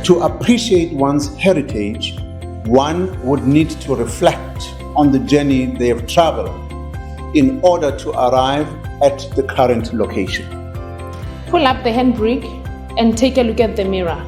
To appreciate one's heritage, one would need to reflect on the journey they have traveled in order to arrive at the current location. Pull up the handbrake and take a look at the mirror.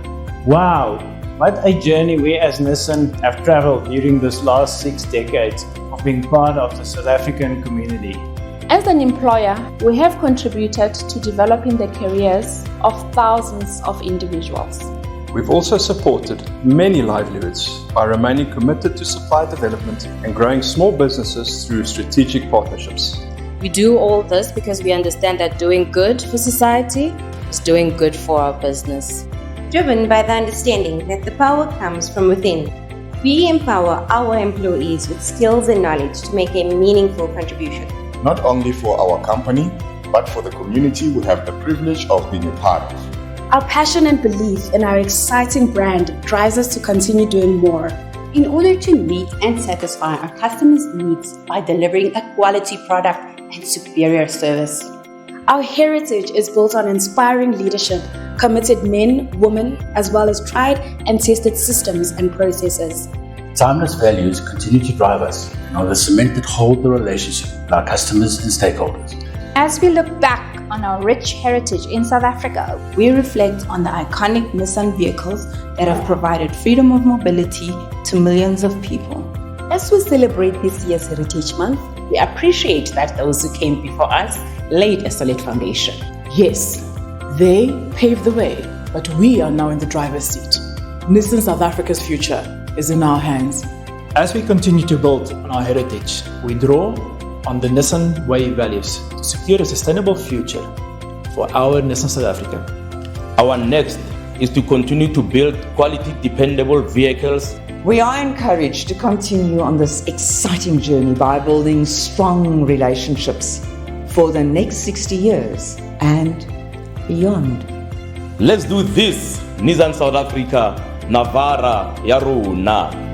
Wow, what a journey we as Nissan have traveled during this last 6 decades of being part of the South African community. As an employer, we have contributed to developing the careers of thousands of individuals. We've also supported many livelihoods by remaining committed to supply development and growing small businesses through strategic partnerships. We do all this because we understand that doing good for society is doing good for our business. Driven by the understanding that the power comes from within, we empower our employees with skills and knowledge to make a meaningful contribution. Not only for our company, but for the community we have the privilege of being a part of. Our passion and belief in our exciting brand drives us to continue doing more in order to meet and satisfy our customers' needs by delivering a quality product and superior service. Our heritage is built on inspiring leadership, committed men, women, as well as tried and tested systems and processes. Timeless values continue to drive us and are the cement that hold the relationship with our customers and stakeholders. As we look back on our rich heritage in South Africa, we reflect on the iconic Nissan vehicles that have provided freedom of mobility to millions of people. As we celebrate this year's Heritage Month, we appreciate that those who came before us laid a solid foundation. Yes, they paved the way, but we are now in the driver's seat. Nissan South Africa's future is in our hands. As we continue to build on our heritage, we draw on the Nissan Way values to secure a sustainable future for our Nissan South Africa. Our next is to continue to build quality, dependable vehicles. We are encouraged to continue on this exciting journey by building strong relationships for the next 60 years and beyond. Let's do this, Nissan South Africa, Navara, Yaruna.